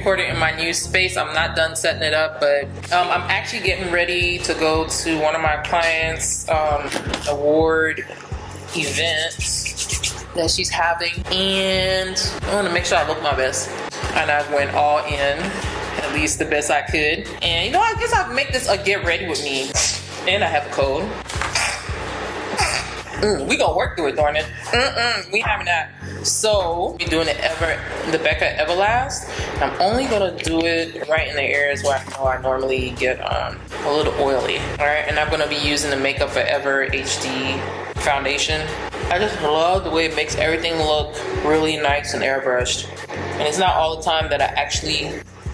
recording in my new space. I'm not done setting it up, but I'm actually getting ready to go to one of my clients' award event that she's having, and I want to make sure I look my best. And I went all in, at least the best I could. And you know, I guess I'll make this a get ready with me. And I have a cold. We gonna work through it, darn it. We having that. So we're doing the Becca Everlast. I'm only gonna do it right in the areas where I know I normally get a little oily. All right, and I'm gonna be using the Makeup Forever HD foundation. I just love the way it makes everything look really nice and airbrushed. And it's not all the time that I actually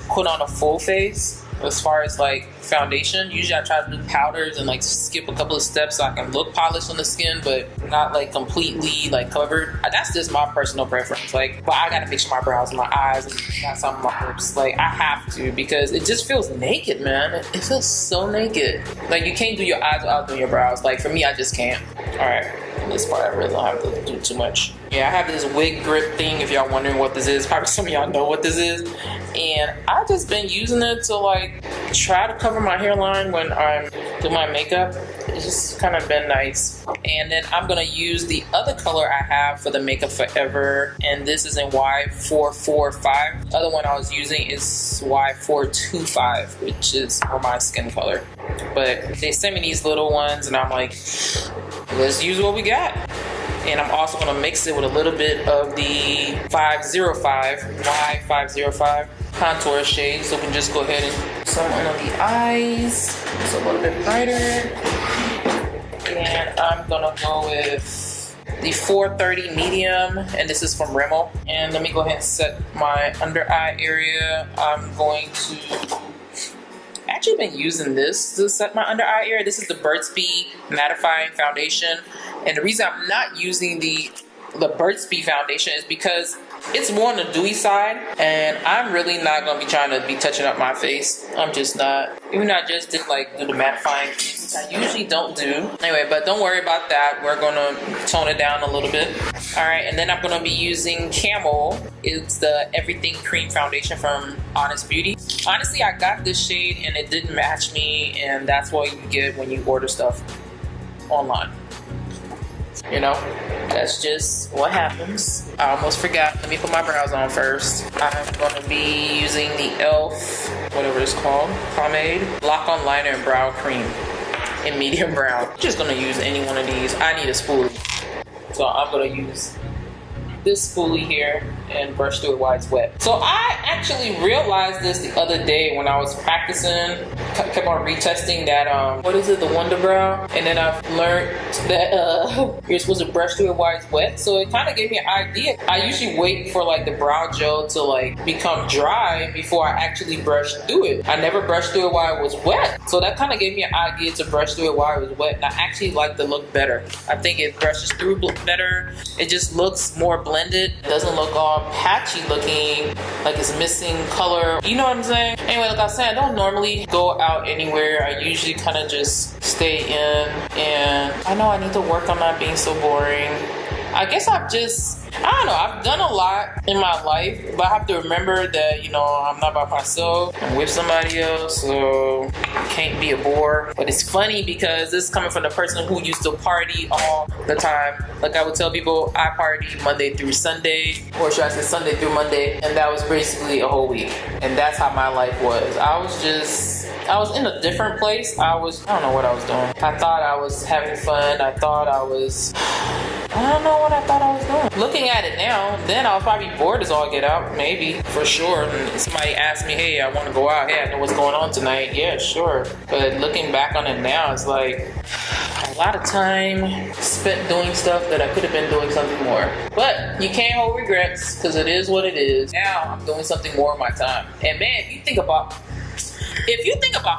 put on a full face as far as like foundation. Usually I try to do powders and like skip a couple of steps so I can look polished on the skin, but not like completely like covered. That's just my personal preference. Like, but I gotta fix my brows and my eyes and got some of my lips. Like, I have to, because it just feels naked, man. It feels so naked. Like, you can't do your eyes without doing your brows. Like, for me, I just can't. All right, this part I really don't have to do too much. Yeah, I have this wig grip thing, if y'all wondering what this is. Probably some of y'all know what this is. And I've just been using it to like try to cover my hairline when I'm doing my makeup. It's just kind of been nice. And then I'm gonna use the other color I have for the Makeup Forever, and this is in Y445. The other one I was using is Y425, which is for my skin color. But they sent me these little ones, and I'm like, let's use what we got. And I'm also gonna mix it with a little bit of the 505, Y505 contour shade. So we can just go ahead and put some on the eyes. It's a little bit brighter. And I'm gonna go with the 430 medium, and this is from Rimmel. And let me go ahead and set my under eye area. I'm going to actually been using this to set my under eye area. This is the Burt's Bees mattifying foundation. And the reason I'm not using the Burt's Bees foundation is because it's more on the dewy side, and I'm really not gonna be trying to be touching up my face. I'm just not. Even though I just did like do the mattifying, which I usually don't do. Anyway, but don't worry about that. We're gonna tone it down a little bit. All right, and then I'm gonna be using Camel. It's the Everything Cream Foundation from Honest Beauty. Honestly, I got this shade and it didn't match me, and that's what you get when you order stuff online. You know, that's just what happens. I almost forgot. Let me put my brows on first. I'm going to be using the e.l.f., whatever it's called, pomade, lock-on liner and brow cream in medium brown. I'm just going to use any one of these. I need a spoolie. So I'm going to use this spoolie here and brush through it while it's wet. So I actually realized this the other day when I was practicing, kept on retesting that, what is it, the Wonder Brow? And then I've learned that you're supposed to brush through it while it's wet. So it kind of gave me an idea. I usually wait for like the brow gel to like become dry before I actually brush through it. I never brushed through it while it was wet. So that kind of gave me an idea to brush through it while it was wet. And I actually like the look better. I think it brushes through better. It just looks more blended. It doesn't look all patchy looking, like it's missing color. You know what I'm saying? Anyway, like I said, I don't normally go out anywhere. I usually kind of just stay in, and I know I need to work on not being so boring. I guess I don't know, I've done a lot in my life, but I have to remember that, you know, I'm not by myself. I'm with somebody else, so I can't be a bore. But it's funny because this is coming from the person who used to party all the time. Like I would tell people I party Monday through Sunday, or should I say Sunday through Monday, and that was basically a whole week. And that's how my life was. I was in a different place. I don't know what I was doing. I thought I was having fun. I don't know what I thought I was doing. Looking at it now, then I was probably bored as all get out, maybe, for sure. And somebody asked me, hey, I want to go out. Hey, I know what's going on tonight. Yeah, sure. But looking back on it now, it's like a lot of time spent doing stuff that I could have been doing something more. But you can't hold regrets, because it is what it is. Now I'm doing something more of my time. And man, if you think about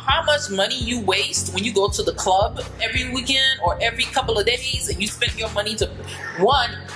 how much money you waste when you go to the club every weekend or every couple of days, and you spend your money to,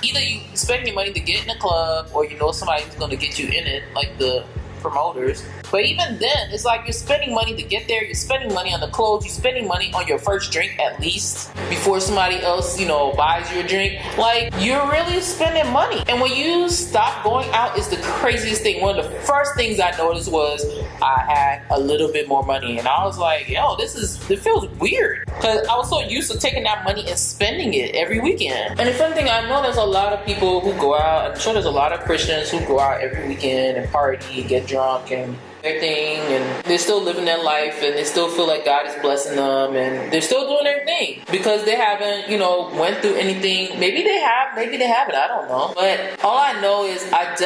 either you spend your money to get in the club, or you know somebody who's going to get you in it, like the promoters. But even then, it's like you're spending money to get there. You're spending money on the clothes. You're spending money on your first drink at least before somebody else, you know, buys you a drink. Like, you're really spending money. And when you stop going out, it's the craziest thing. One of the first things I noticed was I had a little bit more money. And I was like, yo, it feels weird. Because I was so used to taking that money and spending it every weekend. And the funny thing, I know there's a lot of people who go out. I'm sure there's a lot of Christians who go out every weekend and party, get drunk, and everything, and they're still living their life, and they still feel like God is blessing them, and they're still doing their thing because they haven't, you know, went through anything. Maybe they have, maybe they haven't, I don't know. But all I know is I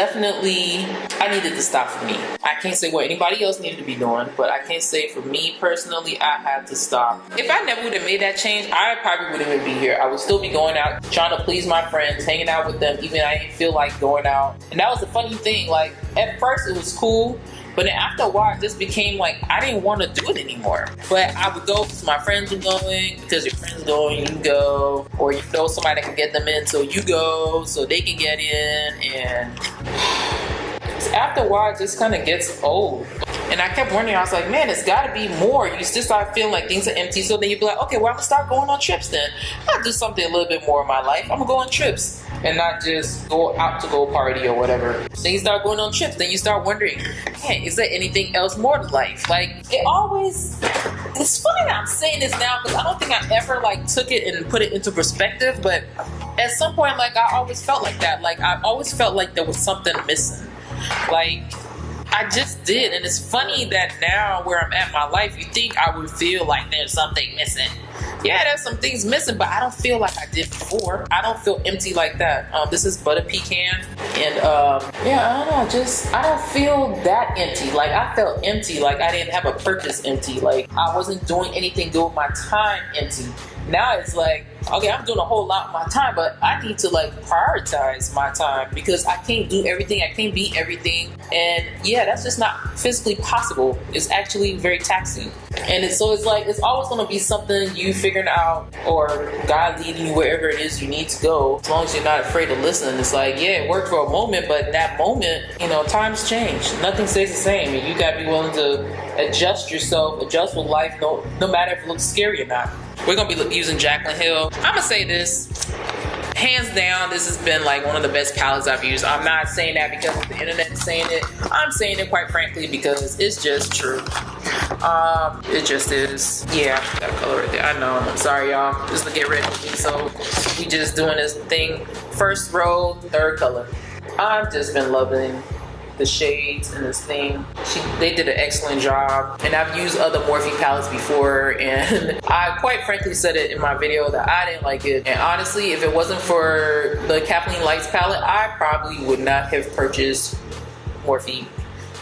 needed to stop for me. I can't say what anybody else needed to be doing, but I can't say for me personally, I had to stop. If I never would have made that change, I probably wouldn't even be here. I would still be going out, trying to please my friends, hanging out with them, even I didn't feel like going out. And that was the funny thing, like, at first it was cool, but then after a while, it just became like I didn't want to do it anymore. But I would go because my friends were going, because your friends going, you go. Or you know somebody that can get them in, so you go, so they can get in. And after a while, it just kind of gets old. And I kept wondering, I was like, man, it's got to be more. You just start feeling like things are empty. So then you'd be like, okay, well, I'm going to start going on trips then. I'll do something a little bit more in my life. I'm going to go on trips and not just go out to go party or whatever. Then you start going on trips. Then you start wondering, hey, is there anything else more to life? Like, it's funny that I'm saying this now because I don't think I ever like took it and put it into perspective. But at some point, like, I always felt like that. Like, I always felt like there was something missing. Like, I just did. And it's funny that now where I'm at in my life, you think I would feel like there's something missing. Yeah, there's some things missing, but I don't feel like I did before. I don't feel empty like that. This is Butter Pecan. And yeah, I don't know, I don't feel that empty. Like, I felt empty, like I didn't have a purpose empty. Like, I wasn't doing anything good with my time empty. Now it's like, okay, I'm doing a whole lot with my time, but I need to like prioritize my time because I can't do everything. I can't be everything. And yeah, that's just not physically possible. It's actually very taxing. And it's like, it's always going to be something you figuring out or God leading you wherever it is you need to go. As long as you're not afraid to listen. It's like, yeah, it worked for a moment, but that moment, you know, times change. Nothing stays the same. And you got to be willing to adjust yourself, adjust with life, no matter if it looks scary or not. We're going to be using Jacylyn Hill. I'm going to say this. Hands down, this has been like one of the best palettes I've used. I'm not saying that because the internet is saying it. I'm saying it quite frankly because it's just true. It just is. Yeah, got a color right there. I know. I'm sorry, y'all. Just to get ready with me. So we just doing this thing. First row, third color. I've just been loving the shades in this thing. They did an excellent job. And I've used other Morphe palettes before, and I quite frankly said it in my video that I didn't like it. And honestly, if it wasn't for the Kathleen Lights palette, I probably would not have purchased Morphe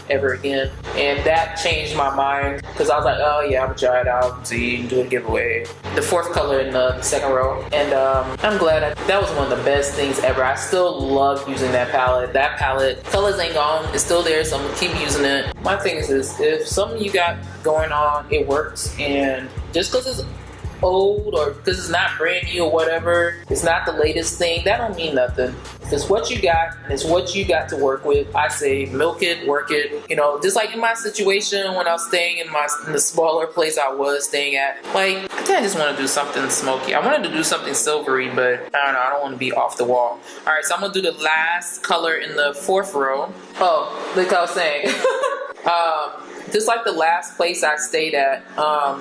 ever again. And that changed my mind because I was like, oh yeah, I'm gonna try it out, see, do a giveaway. The fourth color in the second row. And I'm glad that was one of the best things ever. I still love using that palette. That palette, colors ain't gone, it's still there, so I'm gonna keep using it. My thing is this, if something you got going on, it works, and just because it's old or because it's not brand new or whatever, it's not the latest thing, that don't mean nothing. If it's what you got and it's what you got to work with, I say milk it, work it. You know, just like in my situation when I was staying in the smaller place I was staying at, like, I kind of just want to do something smoky. I wanted to do something silvery, but I don't know, I don't want to be off the wall. All right, so I'm gonna do the last color in the fourth row. Oh, like I was saying, just like the last place I stayed at, I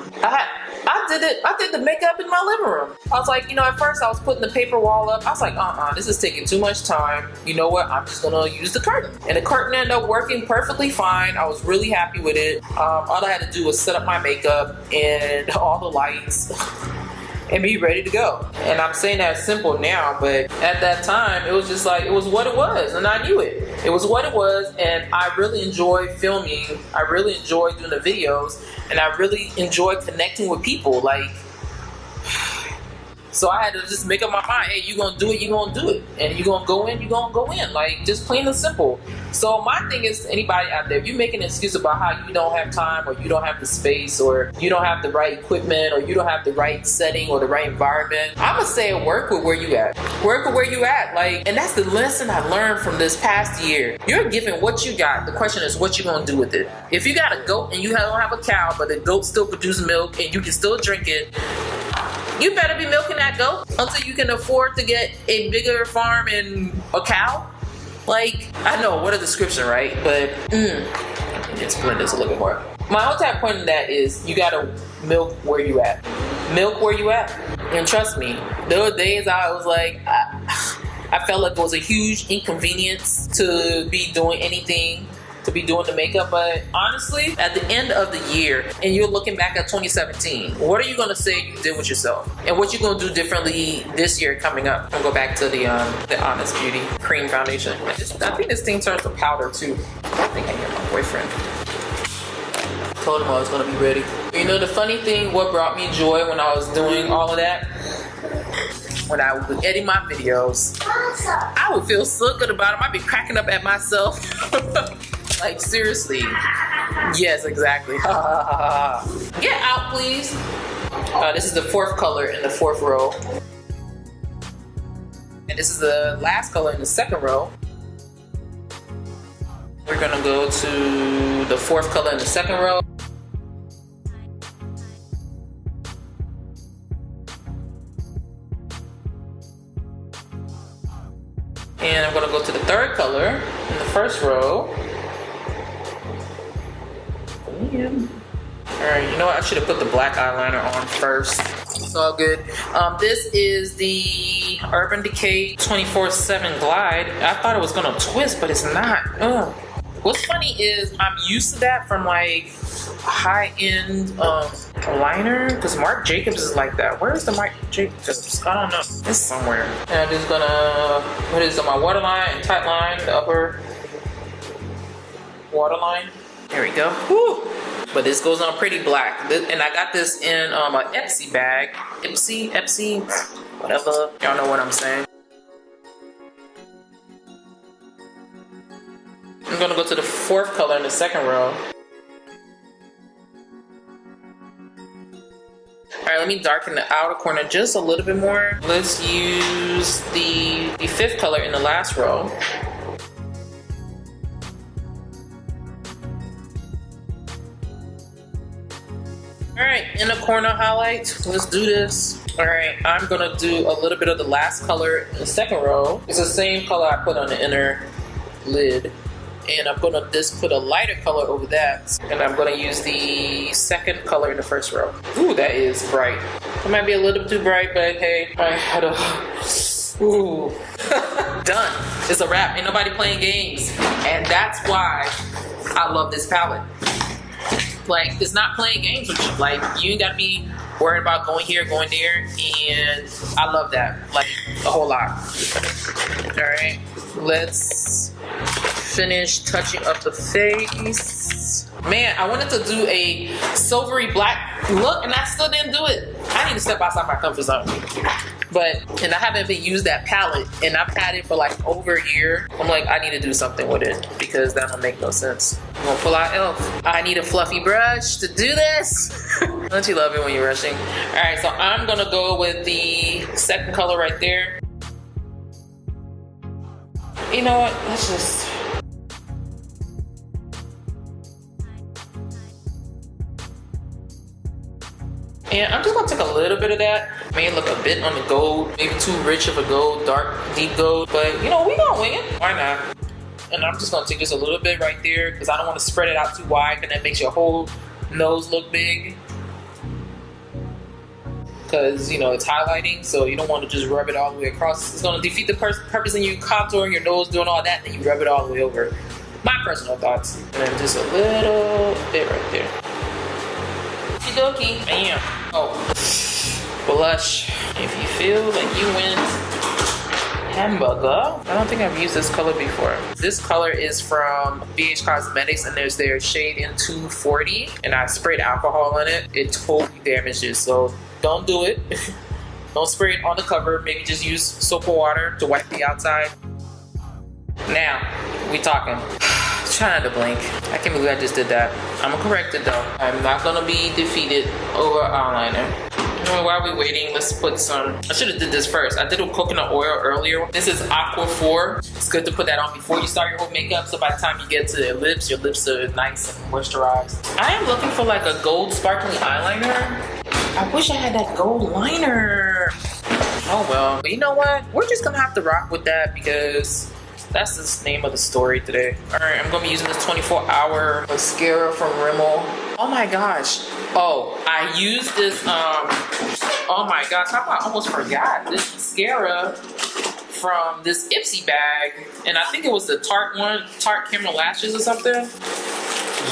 did the makeup in my living room. I was like, you know, at first I was putting the paper wall up. I was like, this is taking too much time. You know what? I'm just gonna use the curtain. And the curtain ended up working perfectly fine. I was really happy with it. All I had to do was set up my makeup and all the lights and be ready to go. And I'm saying that simple now, but at that time, it was just like, it was what it was, and I knew it. It was what it was, and I really enjoy filming. I really enjoy doing the videos, and I really enjoy connecting with people. Like, So I had to just make up my mind, hey, you gonna do it, you gonna do it. And you gonna go in, you gonna go in. Like, just plain and simple. So my thing is, anybody out there, if you make an excuse about how you don't have time, or you don't have the space, or you don't have the right equipment, or you don't have the right setting or the right environment, I'ma say work with where you at. Work with where you at. Like, and that's the lesson I learned from this past year. You're given what you got. The question is, what you gonna do with it? If you got a goat and you don't have a cow, but the goat still produces milk and you can still drink it, you better be milking that goat until you can afford to get a bigger farm and a cow. Like, I know, what a description, right? But, let me explain this a little bit more. My whole entire point in that is, you gotta milk where you at. Milk where you at. And trust me, there were days I was like, I felt like it was a huge inconvenience to be doing anything, to be doing the makeup. But honestly, at the end of the year, and you're looking back at 2017, what are you gonna say you did with yourself? And what you gonna do differently this year coming up? I'll go back to the Honest Beauty cream foundation. I think this thing turns to powder too. I think I hear my boyfriend. Told him I was gonna be ready. You know, the funny thing, what brought me joy when I was doing all of that, when I would edit my videos, I would feel so good about them. I'd be cracking up at myself. Like, seriously. Yes, exactly. Get out, please. This is the fourth color in the fourth row. And this is the last color in the second row. We're gonna go to the fourth color in the second row. And I'm gonna go to the third color in the first row. Alright, you know what? I should have put the black eyeliner on first. It's all good. This is the Urban Decay 24/7 Glide. I thought it was gonna twist, but it's not. Ugh. What's funny is I'm used to that from like high-end liner, because Marc Jacobs is like that. Where's the Marc Jacobs? I don't know. It's somewhere. And I'm just gonna put this on my waterline and tight line, the upper waterline. There we go. Woo! But this goes on pretty black. And I got this in an Ipsy bag. Ipsy, whatever. Y'all know what I'm saying. I'm gonna go to the fourth color in the second row. Alright, let me darken the outer corner just a little bit more. Let's use the fifth color in the last row. Alright, inner corner highlight. Let's do this. Alright, I'm gonna do a little bit of the last color in the second row. It's the same color I put on the inner lid. And I'm gonna just put a lighter color over that. And I'm gonna use the second color in the first row. Ooh, that is bright. It might be a little too bright, but hey, I had a... Ooh. Done. It's a wrap. Ain't nobody playing games. And that's why I love this palette. Like, it's not playing games with you. Like, you ain't gotta be worried about going here, going there. And I love that. Like, a whole lot. Alright. Let's finish touching up the face. Man, I wanted to do a silvery black look and I still didn't do it. I need to step outside my comfort zone. And I haven't even used that palette and I've had it for like over a year. I'm like, I need to do something with it because that don't make no sense. I'm gonna pull out e.l.f. I need a fluffy brush to do this. Don't you love it when you're rushing? All right, so I'm gonna go with the second color right there. You know what, let's just... And I'm just gonna take a little bit of that. May look a bit on the gold, maybe too rich of a gold, dark, deep gold, but you know, we gonna wing it. Why not? And I'm just gonna take just a little bit right there because I don't want to spread it out too wide because that makes your whole nose look big. Because, you know, it's highlighting, so you don't want to just rub it all the way across. It's gonna defeat the purpose in you contouring your nose, doing all that, then you rub it all the way over. My personal thoughts. And then just a little bit right there. Okie dokie. Bam. Oh, blush. If you feel like you win hamburger. I don't think I've used this color before. This color is from BH Cosmetics and there's their shade in 240 and I sprayed alcohol on it. It totally damages, so don't do it. Don't spray it on the cover. Maybe just use soap and water to wipe the outside. Now, we talking. Try not to blink. I can't believe I just did that. I'm gonna correct it though. I'm not gonna be defeated over eyeliner. While we're waiting, let's put some. I should have did this first. I did a coconut oil earlier. This is Aqua 4. It's good to put that on before you start your whole makeup, so by the time you get to your lips are nice and moisturized. I am looking for like a gold sparkly eyeliner. I wish I had that gold liner. Oh well. But you know what? We're just gonna have to rock with that because that's the name of the story today. All right, I'm gonna be using this 24-hour mascara from Rimmel. Oh my gosh. Oh, I used this, oh my gosh, how about I almost forgot this mascara from this Ipsy bag. And I think it was the Tarte one, Tarte Camera Lashes or something.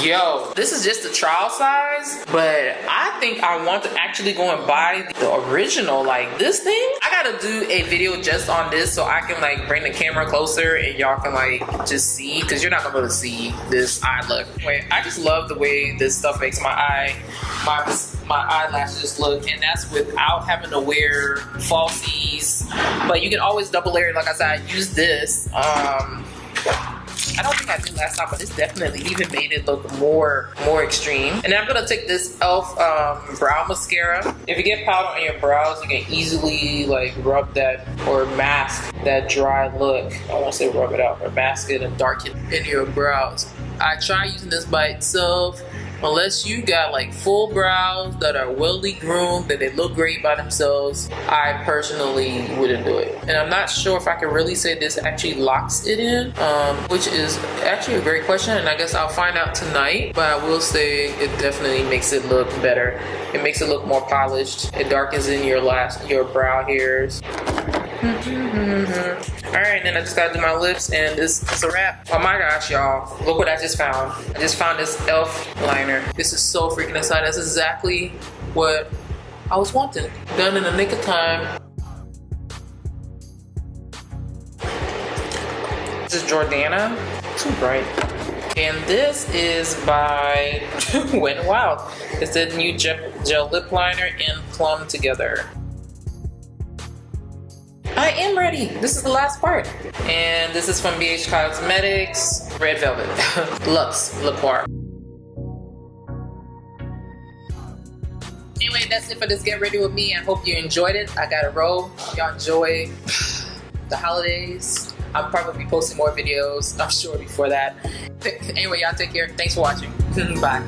Yo, this is just the trial size, but I think I want to actually go and buy the original, like this thing. I gotta do a video just on this so I can like bring the camera closer and y'all can like just see, because you're not gonna be able to see this eye look. Wait, I just love the way this stuff makes my eyelashes look, and that's without having to wear falsies. But you can always double layer. Like I said, I use this. I don't think I did last time, but this definitely even made it look more extreme. And then I'm gonna take this e.l.f. brow mascara. If you get powder on your brows, you can easily like rub that or mask that dry look. I won't say rub it out, or mask it and darken in your brows. I try using this by itself. Unless you got like full brows that are well groomed, that they look great by themselves, I personally wouldn't do it. And I'm not sure if I can really say this actually locks it in, which is actually a great question, and I guess I'll find out tonight. But I will say it definitely makes it look better. It makes it look more polished. It darkens in your brow hairs. Alright, then I just gotta do my lips, and this is a wrap. Oh my gosh, y'all. Look what I just found. I just found this e.l.f. liner. This is so freaking exciting. That's exactly what I was wanting. Done in the nick of time. This is Jordana. Too bright. And this is by Wet n Wild. It's the new gel lip liner in Plum Together. I am ready. This is the last part. And this is from BH Cosmetics, Red Velvet. Luxe Liqueur. Anyway, that's it for this Get Ready With Me. I hope you enjoyed it. I gotta roll. Y'all enjoy the holidays. I'll probably be posting more videos, I'm sure, before that. Anyway, y'all take care. Thanks for watching. Bye.